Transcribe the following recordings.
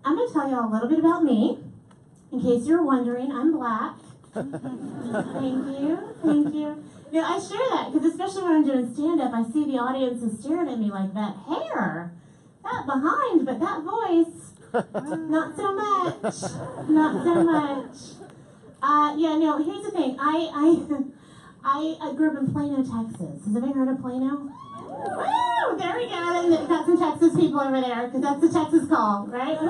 I'm going to tell you a little bit about me. In case you're wondering, I'm black. Thank you, thank you. You know, I share that because especially when I'm doing stand-up, I see the audience is staring at me like, that hair, that behind, but that voice, not so much, not so much. Yeah, no, here's the thing. I grew up in Plano, Texas. Has anybody heard of Plano? Woo! There we go. Got some Texas people over there because that's the Texas call, right? Woo!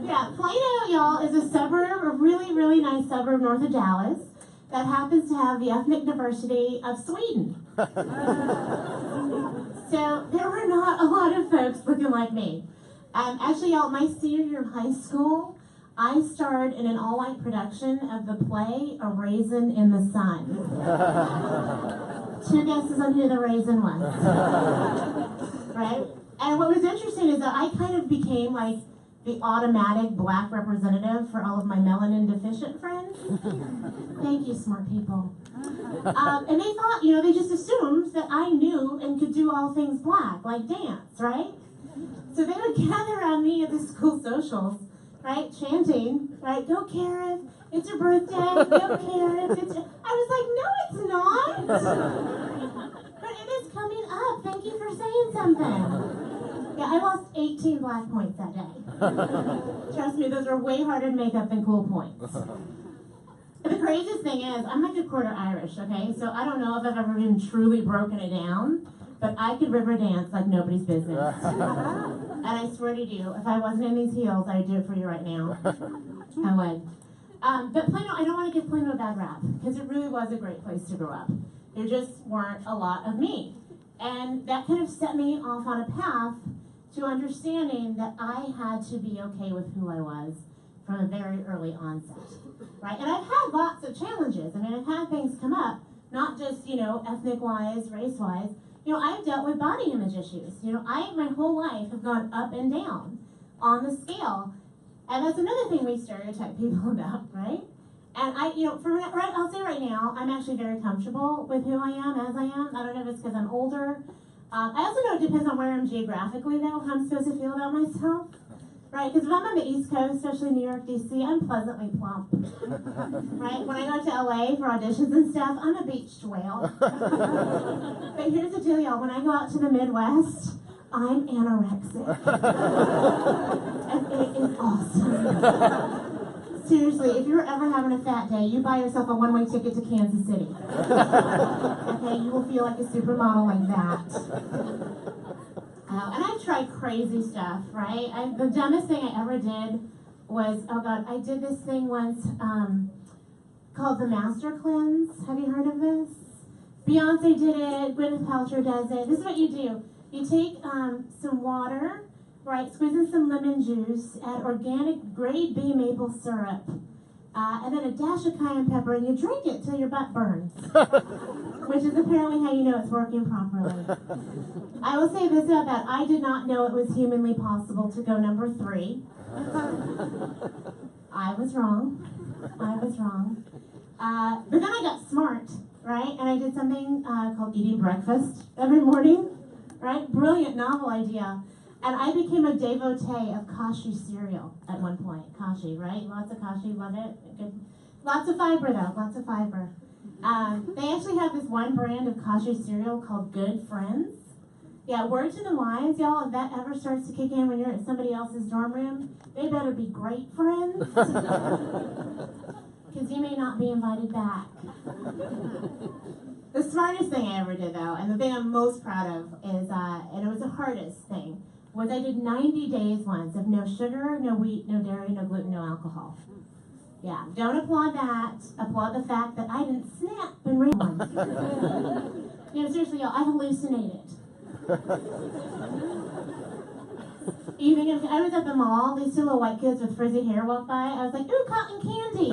Yeah, Plano, y'all, is a suburb, a really, really nice suburb north of Dallas that happens to have the ethnic diversity of Sweden. So there were not a lot of folks looking like me. Actually, y'all, my senior year of high school, I starred in an all-white production of the play A Raisin in the Sun. 2 guesses on who the raisin was. Right? And what was interesting is that I kind of became like the automatic black representative for all of my melanin deficient friends. Thank you, smart people. And they thought, you know, they just assumed that I knew and could do all things black, like dance, right? So they would gather around me at the school socials, right, chanting, right, go Karith, it's your birthday, go Karith, I was like, no it's not, but it is coming up, thank you for saying something. Yeah, I lost 18 black points that day. Trust me, those were way harder to make up than cool points. The craziest thing is, I'm like a quarter Irish, okay, so I don't know if I've ever even truly broken it down, but I could river dance like nobody's business. And I swear to you, if I wasn't in these heels, I'd do it for you right now. I would. But Plano, I don't want to give Plano a bad rap, because it really was a great place to grow up. There just weren't a lot of me. And that kind of set me off on a path to understanding that I had to be okay with who I was from a very early onset. Right? And I've had lots of challenges. I mean, I've had things come up, not just, you know, ethnic-wise, race-wise. You know, I've dealt with body image issues. You know, my whole life have gone up and down on the scale. And that's another thing we stereotype people about, right? And you know, I'll say right now, I'm actually very comfortable with who I am as I am. I don't know if it's because I'm older. I also know it depends on where I'm geographically, though, how I'm supposed to feel about myself. Right? Because if I'm on the East Coast, especially New York, D.C., I'm pleasantly plump. Right? When I go to L.A. for auditions and stuff, I'm a beached whale. But here's the deal, y'all. When I go out to the Midwest, I'm anorexic. And it is awesome. Seriously, if you're ever having a fat day, you buy yourself a one-way ticket to Kansas City. Okay? You will feel like a supermodel like that. And I've tried crazy stuff, right? The dumbest thing I ever did was, oh God, I did this thing once called the Master Cleanse. Have you heard of this? Beyonce did it, Gwyneth Paltrow does it. This is what you do. You take some water, right, squeeze in some lemon juice, add organic grade B maple syrup, and then a dash of cayenne pepper, and you drink it till your butt burns. Which is apparently how you know it's working properly. I will say this about that. I did not know it was humanly possible to go number 3. I was wrong. I was wrong. But then I got smart, right? And I did something called eating breakfast every morning, right? Brilliant novel idea. And I became a devotee of cashew cereal at one point. Cashew, right? Lots of cashew, love it. Good. Lots of fiber, though. Lots of fiber. They actually have this one brand of cashew cereal called Good Friends. Yeah, word to the wise, y'all, if that ever starts to kick in when you're at somebody else's dorm room, they better be great friends. Because you may not be invited back. The smartest thing I ever did, though, and the thing I'm most proud of is, and it was the hardest thing, was I did 90 days once of no sugar, no wheat, no dairy, no gluten, no alcohol. Yeah, don't applaud that. Applaud the fact that I didn't snap and ring once. You know, seriously, y'all, I hallucinated. Even if I was at the mall, these two little white kids with frizzy hair walked by, I was like, ooh, cotton candy!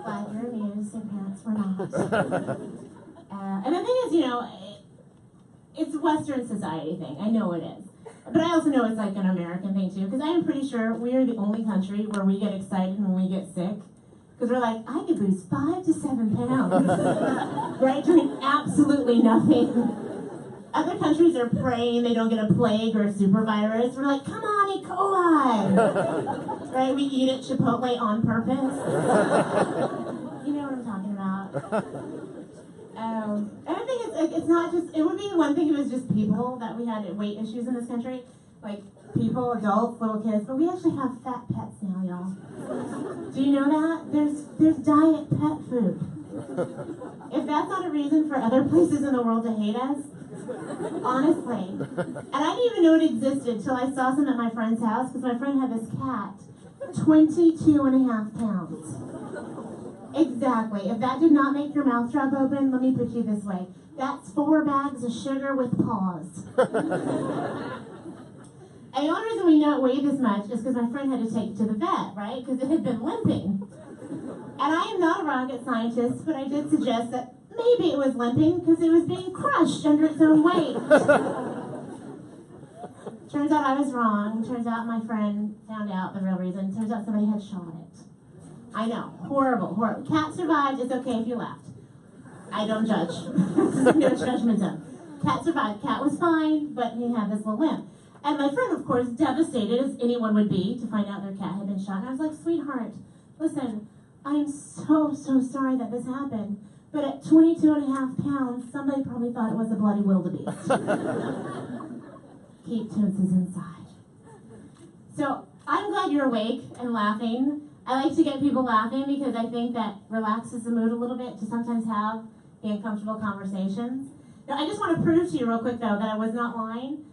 Glad you're amused, their parents were not. And the thing is, you know, it's a Western society thing. I know it is. But I also know it's like an American thing too, because I am pretty sure we are the only country where we get excited when we get sick. Because we're like, I could lose 5 to 7 pounds, right? Doing absolutely nothing. Other countries are praying they don't get a plague or a super virus. We're like, come on, E. coli! Right? We eat at Chipotle on purpose. You know what I'm talking about. And I think it's not just, it would be one thing if it was just people that we had weight issues in this country. Like people, adults, little kids, but we actually have fat pets now, y'all. Do you know that? There's diet pet food. If that's not a reason for other places in the world to hate us, honestly. And I didn't even know it existed till I saw some at my friend's house, because my friend had this cat, 22.5 pounds. Exactly. If that did not make your mouth drop open, let me put you this way. That's 4 bags of sugar with paws. And the only reason we know it weighed this much is because my friend had to take it to the vet, right? Because it had been limping. And I am not a rocket scientist, but I did suggest that maybe it was limping because it was being crushed under its own weight. Turns out I was wrong. Turns out my friend found out the real reason. Turns out somebody had shot it. I know. Horrible, horrible. Cat survived. It's okay if you left. I don't judge. No judgment zone. Cat survived. Cat was fine, but he had this little limp. And my friend, of course, devastated as anyone would be to find out their cat had been shot. And I was like, sweetheart, listen, I'm so sorry that this happened. But at 22.5 pounds, somebody probably thought it was a bloody wildebeest. Keep Toonses inside. So I'm glad you're awake and laughing. I like to get people laughing because I think that relaxes the mood a little bit to sometimes have the uncomfortable conversations. Now, I just want to prove to you real quick, though, that I was not lying.